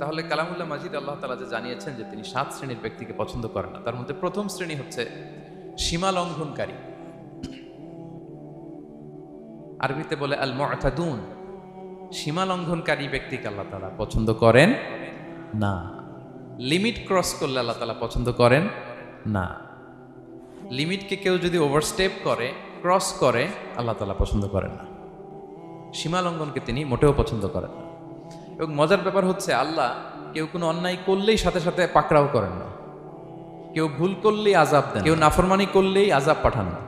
তাহলে কালামুল্লাহ মাজিদ আল্লাহ তাআলা যে জানিয়েছেন যে তিনি 7 শ্রেণীর ব্যক্তিকে পছন্দ করেন না, তার মধ্যে প্রথম শ্রেণী হচ্ছে সীমা লঙ্ঘনকারী। আরবিতে বলে আল মুআতাদুন। সীমা লঙ্ঘনকারী ব্যক্তিকে আল্লাহ তাআলা পছন্দ করেন না। লিমিট ক্রস করলে আল্লাহ তাআলা পছন্দ করেন না। লিমিটকে কেউ যদি ওভারস্টেপ করে, ক্রস করে, আল্লাহ তাআলা পছন্দ করেন না। সীমা লঙ্ঘনকে তিনি মোটেও পছন্দ করেন না। এবং মজার ব্যাপার হচ্ছে, আল্লাহ কেউ কোনো অন্যায় করলেই সাথে সাথে পাকড়াও করেন না। কেউ ভুল করলেই আযাব দেন, কেউ নাফরমানি করলেই আযাব পাঠান না।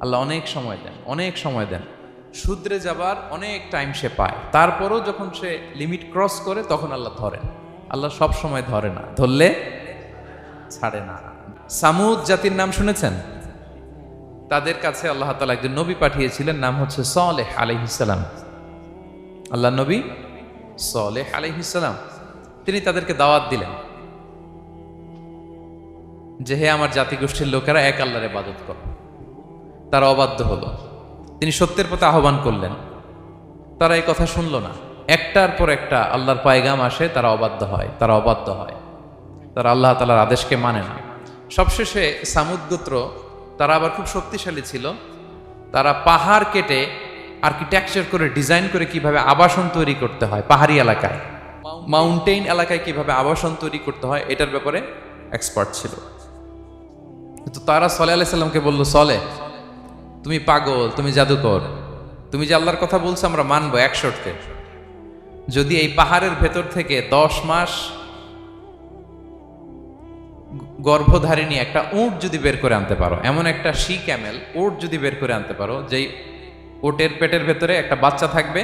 আল্লাহ অনেক সময় দেন, অনেক সময় দেন। শুধরে যাবার অনেক টাইম সে পায়, তারপরও যখন সে লিমিট ক্রস করে তখন আল্লাহ ধরেন। আল্লাহ সব সময় ধরে না, ধরলে ছাড়ে না। সামুদ জাতির নাম শুনেছেন? তাদের কাছে আল্লাহ তাআলা একজন নবী পাঠিয়েছিলেন, নাম হচ্ছে সালেহ আলাইহিস সালাম। আল্লাহ নবী সালেহ আলাইহিস সালাম, তিনি তাদেরকে দাওয়াত দিলেন যে হে আমার জাতিগোষ্ঠীর লোকেরা, এক আল্লাহর ইবাদত করো। তারা অবাধ্য হলো। তিনি সত্যের পথে আহ্বান করলেন, তারা এই কথা শুনলো না। একটার পর একটা আল্লাহর পায়গাম আসে, তারা অবাধ্য হয়, তারা অবাধ্য হয়, তারা আল্লাহ তাআলার আদেশকে মানে না। সবশেষে সামুদ গোত্র, তারা আবার খুব শক্তিশালী ছিল। তারা পাহাড় কেটে আর্কিটেকচার করে, ডিজাইন করে কিভাবে আবাসন তৈরি করতে হয় পাহাড়ি এলাকায়, মাউন্টেইন এলাকায় কিভাবে আবাসন তৈরি করতে হয়, এটার ব্যাপারে এক্সপার্ট ছিল। তো তারা সালেহ আলাইহিস সালামকে বলল, সালেহ তুমি পাগল, তুমি জাদুকর, তুমি যে আল্লাহর কথা বলছো আমরা মানবো এক শর্তে, যদি এই পাহাড়ের ভেতর থেকে 10 মাস গর্ভধারিণী একটা উট যদি বের করে আনতে পারো, এমন একটা শি ক্যামেল উট যদি বের করে আনতে পারো, যেই ওটের পেটের ভেতরে একটা বাচ্চা থাকবে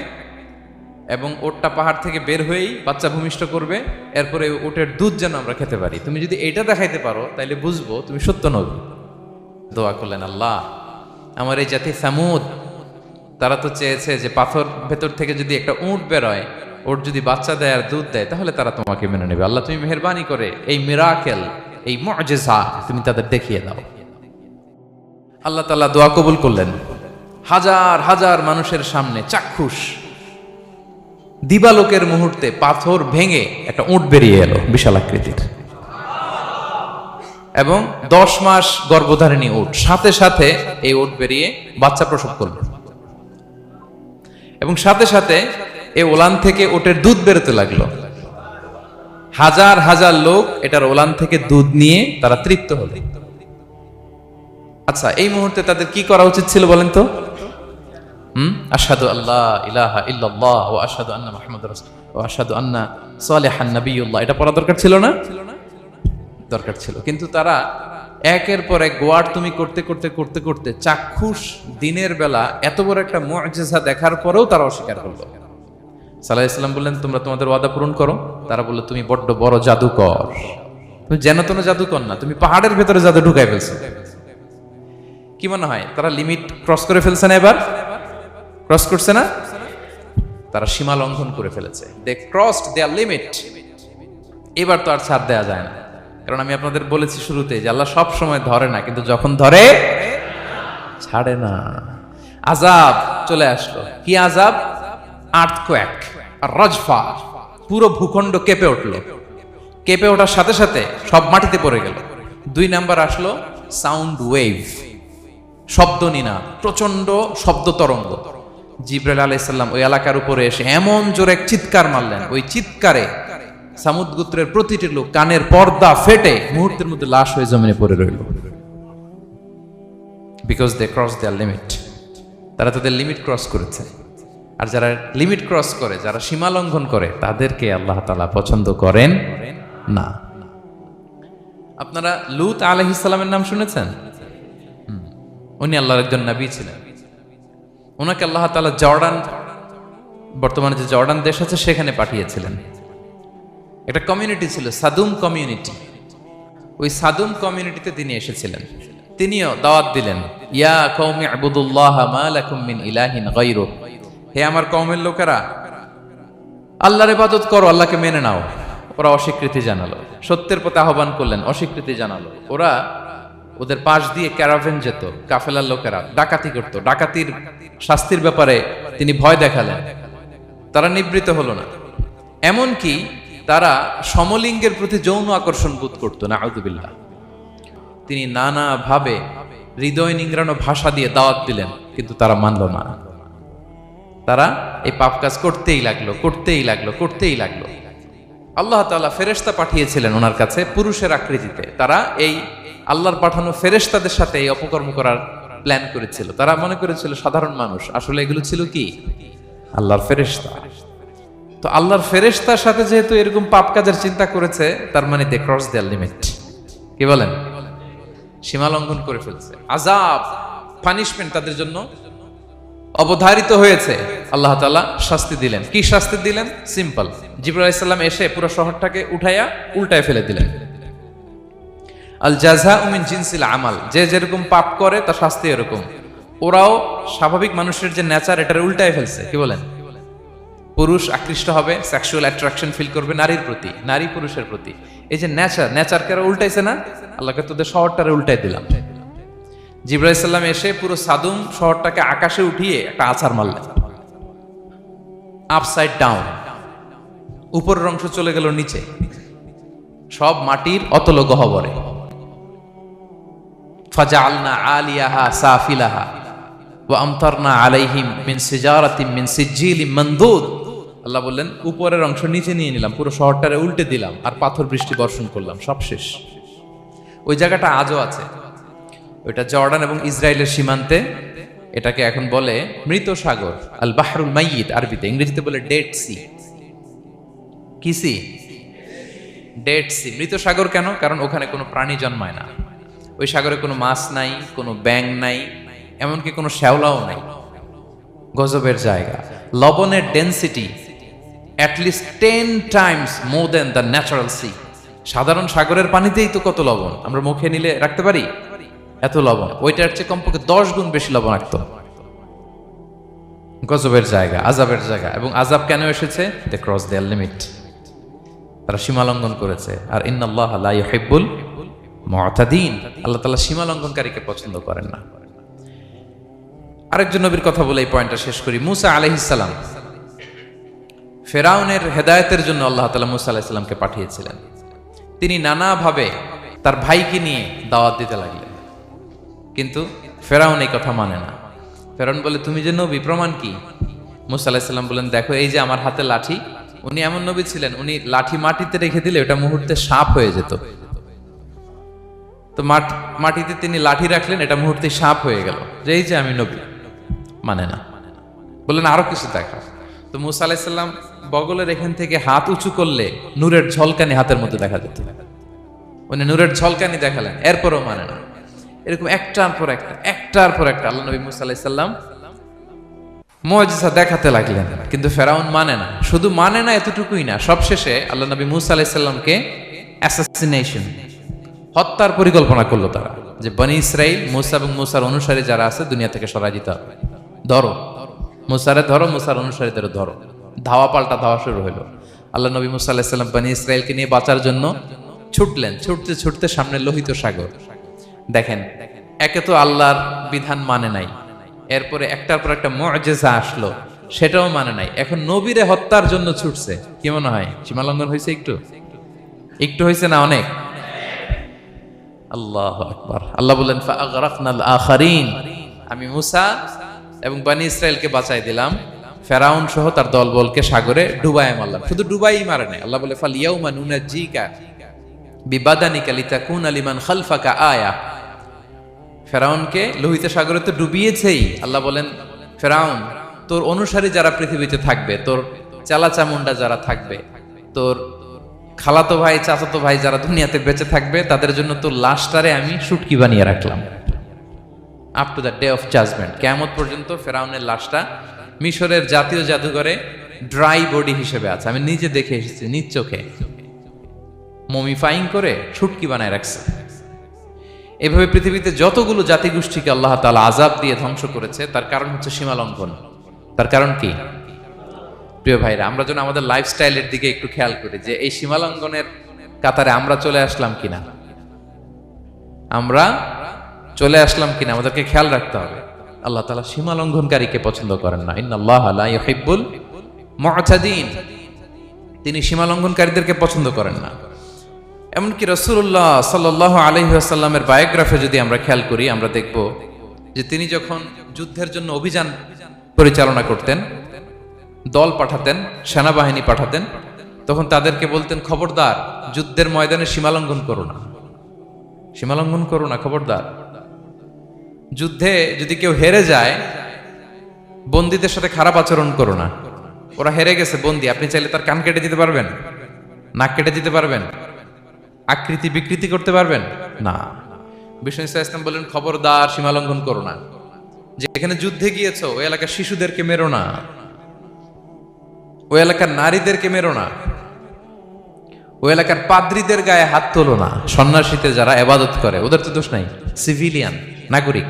এবং ওটটা পাহাড় থেকে বের হয়েই বাচ্চা ভূমিষ্ঠ করবে, এরপরে ওটের দুধ যেন আমরা খেতে পারি, তুমি যদি এইটা দেখাইতে পারো তাইলে বুঝবো তুমি সত্য নবী। দোয়া করলেন, আল্লাহ আমার এই জাতি সামুদ, তারা তো চেয়েছে যে পাথর ভেতর থেকে যদি একটা উট বেরোয়, ওট যদি বাচ্চা দেয় আর দুধ দেয়, তাহলে তারা তোমাকে মেনে নেবে। আল্লাহ তুমি মেহেরবানি করে এই মিরাকেল, এই মুআজিজা তুমি তাদের দেখিয়ে দাও। আল্লাহ তাআলা দোয়া কবুল করলেন। হাজার হাজার মানুষের সামনে চাক্ষুষ দিবালোকের মুহূর্তে পাথর ভেঙে একটা উট বেরিয়ে এলো বিশাল আকৃতির, এবং 10 মাস গর্ভধারিণী উট, সাথে সাথে এই উট বেরিয়ে বাচ্চা প্রসব করল, এবং সাথে সাথে এই ওলান থেকে উটের দুধ বেরোতে লাগলো। হাজার হাজার লোক এটার ওলান থেকে দুধ নিয়ে তারা তৃপ্ত হলো। আচ্ছা, এই মুহূর্তে তাদের কি করা উচিত ছিল বলেন তো? আশহাদু আল্লা ইলাহা ইল্লাল্লাহ ওয়া আশহাদু আন্না মুহাম্মাদুর রাসূলুল্লাহ ওয়া আশহাদু আন্না সালিহান নাবিয়্যুল্লাহ, এটা পড়া দরকার ছিল না? দরকার ছিল। কিন্তু তারা একের পর এক গোয়ার তুমি করতে করতে করতে করতে চাক্ষুষ দিনের বেলা এত বড় একটা মুআজিজা দেখার পরেও তারা অস্বীকার করলো। সাল্লাল্লাহু আলাইহি ওয়াসাল্লাম বললেন, তোমরা তোমাদের ওয়াদা পূরণ করো। তারা বলল, তুমি বড্ড বড় জাদুকর, তুমি যেন তেন জাদুকর না, তুমি পাহাড়ের ভেতরে জাদু ঢুকাই ফেলছো। কি মনে হয় তারা লিমিট ক্রস করে ফেলছে না? এবার ক্রস করছে না? তারা সীমা লঙ্ঘন করে ফেলেছে। দে ক্রসড দেয়ার লিমিট। এবার তো আর ছাড় দেয়া যায় না, কারণ আমি আপনাদের বলেছি শুরুতে যে আল্লাহ সব সময় ধরে না, কিন্তু যখন ধরে ছাড়ে না। আযাব চলে আসলো। কি আযাব? আর্থকোয়েক আর রাজফা, পুরো ভূখণ্ড কেঁপে উঠলো। কেঁপে ওঠার সাথে সাথে সব মাটিতে পড়ে গেল। 2 নাম্বার আসলো সাউন্ড ওয়েভ, শব্দ নিনাদ, প্রচন্ড শব্দ তরঙ্গ। জিবরাইল আলাইহিস সালাম ওই এলাকার উপরে এসে এমন জোরে এক চিৎকার মারলেন, ওই চিৎকারে সামুদ গোত্রের প্রতিটি লোক কানের পর্দা ফেটে মুহূর্তের মধ্যে লাশ হয়ে জমিনে পড়ে রইল। Because they cross their limit. তারা তাদের লিমিট ক্রস করেছে। আর যারা লিমিট ক্রস করে, যারা সীমা লঙ্ঘন করে, তাদেরকে আল্লাহ তাআলা পছন্দ করেন না। আপনারা লূত আলাইহিস সালামের নাম শুনেছেন? উনি আল্লাহর একজন নবী ছিলেন। ওনাকে আল্লাহ তাআলা জর্ডান, বর্তমানে যে জর্ডান দেশ আছে, সেখানে পাঠিয়েছিলেন। একটা কমিউনিটি ছিল সাদুম কমিউনিটি। ওই সাদুম কমিউনিটিতে তিনি এসেছিলেন। তিনিও দাওয়াত দিলেন, ইয়া কওমি ইবুদুল্লাহ মা লাকুম মিন ইলাহিন গায়রু, হে আমার কওমের লোকেরা, আল্লাহর ইবাদত করো, আল্লাহকে মেনে নাও। ওরা অস্বীকৃতি জানালো। সত্যের পথে আহ্বান করলেন, অস্বীকৃতি জানালো। ওরা, ওদের পাশ দিয়ে ক্যারাভেন যেত, কাফেলার লোকেরা ডাকাতি করত। ডাকাতির শাস্তির ব্যাপারে তিনি ভয় দেখালেন। তারা নিবৃত হলো না। এমনকি তারা সমলিঙ্গের প্রতি যৌন আকর্ষণ বোধ করতো না, আউযুবিল্লাহ। তিনি নানাভাবে হৃদয় নিংড়ানো ভাষা দিয়ে দাওয়াত দিলেন, কিন্তু তারা মানল না। তারা এই পাপ কাজ করতেই লাগলো। আল্লাহ তাআলা ফেরেশতা পাঠিয়েছিলেন ওনার কাছে পুরুষের আকৃতিতে। তারা এই আল্লাহর পাঠানো ফেরেশতাদের সাথে এই অপকর্ম করার প্ল্যান করেছিল। তারা মনে করেছিল সাধারণ মানুষ, আসলে এগুলো ছিল কি আল্লাহর ফেরেশতা। তো আল্লাহর ফেরেশতার সাথে যেহেতু এরকম পাপ কাজের চিন্তা করেছে, তার মানে দে ক্রস দেয়ার লিমিট। কি বলেন? সীমা লঙ্ঘন করে ফেলছে। আযাব, পানিশমেন্ট তাদের জন্য অবধারিত হয়েছে। আল্লাহ তাআলা শাস্তি দিলেন। কি শাস্তি দিলেন? সিম্পল। জিবরাইল আলাইহিস সালাম এসে পুরো শহরটাকে উঠাইয়া উল্টায় ফেলে দিলেন। আল জাযাউ মিন জিনসিল আমাল, যে যেরকম পাপ করে তার শাস্তি এরকম। ওরাও স্বাভাবিক মানুষের যে নেচার, এটার উল্টায় ফেলছে। কি বলেন? পুরুষ আকৃষ্ট হবে, সেক্সুয়াল অ্যাট্রাকশন ফিল করবে নারীর প্রতি, নারী পুরুষের প্রতি। এই যে নেচারকে উল্টাইছে না, আল্লাহকে তোদের শহরটারে উল্টাই দিলাম। জিবরাইল আলাইহিস সালাম এসে পুরো সাদুম শহরটাকে আকাশে উঠিয়ে একটা আছাড় মারলেন, আপসাইড ডাউন। উপরের অংশ চলে গেল নিচে, সব মাটির অতল গহ্বরে। ফাজআলনা আলিয়াহা সাফিলাহা ওয়া আমতারনা আলাইহিম মিন সিজারাতিন মিন সিজিলিম মানদুদ। আল্লাহ বললেন, উপরের অংশ নিচে নিয়ে নিলাম, পুরো শহরটারে উল্টে দিলাম, আর পাথর বৃষ্টি বর্ষণ করলাম, সব শেষ। ওই জায়গাটা আজও আছে, ওইটা জর্ডান এবং ইসরায়েলের সীমান্তে। এটাকে এখন বলে মৃত সাগর, আল বাহরুল মাইয়িত আরবিতে, ইংরেজিতে বলে ডেড সি। কি সি? Dead sea. মৃত সাগর কেন? কারণ ওখানে কোনো প্রাণী জন্মায় না। ওই সাগরে কোনো মাছ নাই, কোনো ব্যাঙ নাই, এমনকি কোনো শ্যাওলাও নাই। গজবের জায়গা। লবণের density at least 10 times more than the natural sea. সাধারণ সাগরের পানিতেই তো কত লবণ, আমরা মুখে নিলে রাখতে পারি এত লবণ। ওইটার চেয়ে কমপক্ষে 10 গুণ বেশি লবণাক্ত। গজবের জায়গা, আযাবের জায়গা। এবং আযাব কেন এসেছে? They cross their limit. তারা সীমা লঙ্ঘন করেছে। আর ইন্নাল্লাহা লা ইউহিব্বুল মুতাদিন, আল্লাহ তাআলা সীমা লঙ্ঘনকারীকে পছন্দ করেন না। আরেকজন নবীর কথা বলে এই পয়েন্টটা শেষ করি। মূসা আলাইহিস সালাম, ফেরাউনের হেদায়েতের জন্য আল্লাহ তাআলা মূসা আলাইহিস সালামকে পাঠিয়েছিলেন। তিনি নানাভাবে তার ভাইকে নিয়ে দাওয়াত দিতে লাগলেন, কিন্তু ফেরাউন এই কথা মানে না। ফেরাউন বলে, তুমি যে নবী, প্রমাণ কি? মূসা আলাইহিস সালাম বলেন, দেখো এই যে আমার হাতে লাঠি। উনি এমন নবী ছিলেন, উনি লাঠি মাটিতে রেখে দিলে ওটা মুহূর্তে সাপ হয়ে যেত। তো মাটিতে তিনি লাঠি রাখলেন, এটা মুহূর্তে সাপ হয়ে গেল, যে এই যে আমি নবী। মানে না, বললেন আরো কিছু দেখা। তো মূসা আলাইহিস সালাম বগলের এখান থেকে হাত উঁচু করলে নূরের ঝলকানি হাতের মধ্যে দেখা যেত। উনি নূরের ঝলকানি দেখালেন, এরপরও মানে না। এরকম একটার পর একটা আল্লাহ নবী মূসা আলাইহিস সালাম মুআজিজা দেখাতে লাগলেন, কিন্তু ফেরাউন মানে না। শুধু মানে না এতটুকুই না, সবশেষে আল্লাহ নবী মূসা আলাইহিস সালামকে অ্যাসাসিনেশন, হত্যার পরিকল্পনা করলো তারা, যে বনি ইসরাইল, মূসা এবং মূসার অনুসারী যারা আছে দুনিয়া থেকে সরাই দিতে হবে। ধরো মূসারে, ধরো মূসার অনুসারীদের ধরো। ধাওয়া পাল্টা ধাওয়া শুরু হলো। আল্লাহ নবী মূসা আলাইহিস সালাম বনি ইসরাইলকে নিয়ে বাঁচার জন্য ছুটলেন। ছুটতে ছুটতে সামনে লোহিত সাগর। দেখেন, একে তো আল্লাহর বিধান মানে নাই, এরপরে একটার পর একটা মুআজিজা আসলো, সেটাও মানে নাই। এখন নবীরে হত্যার জন্য ছুটছে। কি মনে হয় সীমা লঙ্ঘন হয়েছে? একটু হয়েছে না অনেক? আল্লাহু আকবার। আল্লাহ বলেন, ফাআগরাকনাল আখারিন, আমি মূসা এবং বনি ইসরাইলকে বাঁচাই দিলাম, ফেরাউন সহ তার দলবলকে সাগরে ডুবায় মারলাম। শুধু ডুবাই মারে নাই, আল্লাহ বলে ফাল ইয়াউমা নুনাজ্জিকা বিবাদানিকা লিতাকুনা লিমান খালফাকা আয়া। ফেরাউনকে লোহিত সাগরে তো ডুবিয়েছেই। আল্লাহ বলেন, ফেরাউন, তোর অনুসারী যারা পৃথিবীতে থাকবে, তোর চালা চামুন্ডা যারা থাকবে, তোর খালাতো ভাই চাচাতো ভাই যারা দুনিয়াতে বেঁচে থাকবে, তাদের জন্য তোর লাশটারে আমি শুটকি বানিয়ে রাখলাম up to the day of judgment. কিয়ামত পর্যন্ত ফেরাউনের লাশটা মিশরের জাতীয় জাদুঘরে ড্রাই বডি হিসেবে আছে। আমি নিজে দেখে এসেছি, নিজ চোখে মমিফাইং করে শুটকি বানায় রাখছে। এভাবে পৃথিবীতে যতগুলো জাতিগোষ্ঠীকে আল্লাহ তাআলা আযাব দিয়ে ধ্বংস করেছে, তার কারণ হচ্ছে সীমা লঙ্ঘন। তার কারণ কি? প্রিয় ভাইরা, আমরা যেন আমাদের লাইফস্টাইলের দিকে একটু খেয়াল করি, যে এই সীমা লঙ্ঘনের কাতারে আমরা চলে আসলাম কিনা, আমাদেরকে খেয়াল রাখতে হবে। আল্লাহ তাআলা সীমা লঙ্ঘনকারীকে পছন্দ করেন না। ইন্নাল্লাহা লা ইউহিব্বুল মু'তাদিন। তিনি সীমা লঙ্ঘনকারীদেরকে পছন্দ করেন না। এমনকি রাসূলুল্লাহ সাল্লাল্লাহু আলাইহি ওয়াসাল্লামের বায়োগ্রাফি যদি আমরা খেয়াল করি, আমরা দেখব যে তিনি যখন যুদ্ধের জন্য অভিযান পরিচালনা করতেন, দল পাঠাতেন, সেনাবাহিনী পাঠাতেন, তখন তাদেরকে বলতেন, খবরদার যুদ্ধের ময়দানে সীমালঙ্ঘন করো না, সীমালঙ্ঘন করো না, খবরদার। যুদ্ধে যদি কেউ হেরে যায়, বন্দীদের সাথে খারাপ আচরণ করো না। ওরা হেরে গেছে বন্দী, আপনি চাইলে তার কান কেটে দিতে পারবেন, নাক কেটে দিতে পারবেন, আকৃতি বিকৃতি করতে পারবেন না। বিষ্ণু ইসলাম বললেন, খবরদার সীমালঙ্ঘন করো না। যেখানে যুদ্ধে গিয়েছো ওই এলাকার শিশুদেরকে মেরো না, ওই এলাকার নারীদেরকে মেরো না, ওই এলাকার পাদ্রীদের গায়ে হাত তোলো না। সন্ন্যাসীতে যারা ইবাদত করে ওদের তো দোষ নাই, সিভিলিয়ান নাগরিক,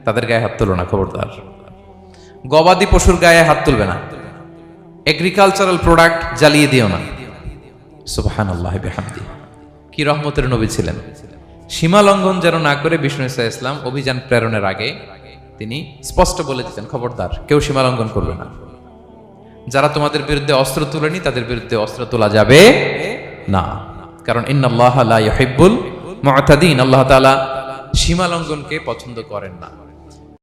তাদের গায়ে হাত তোলো না, খবরদার। গবাদি পশুর গায়ে হাত তুলবে না, এগ্রিকালচারাল প্রোডাক্ট জ্বালিয়ে দিও না। সুবহানাল্লাহি বিহামদিহি, কি রহমতের নবী ছিলেন। সীমা লঙ্ঘন যেন না করে বিষ্ণু ইসলাম অভিযান প্রেরণের আগে তিনি স্পষ্ট বলে দিতেন, খবরদার কেউ সীমা লঙ্ঘন করবে না। যারা তোমাদের বিরুদ্ধে অস্ত্র তুলেনি তাদের বিরুদ্ধে অস্ত্র তোলা যাবে না, কারণ ইন্নাল্লাহা লা ইউহিব্বুল মু'তাদিন, আল্লাহ তাআলা সীমা লঙ্ঘনকে পছন্দ করেন না।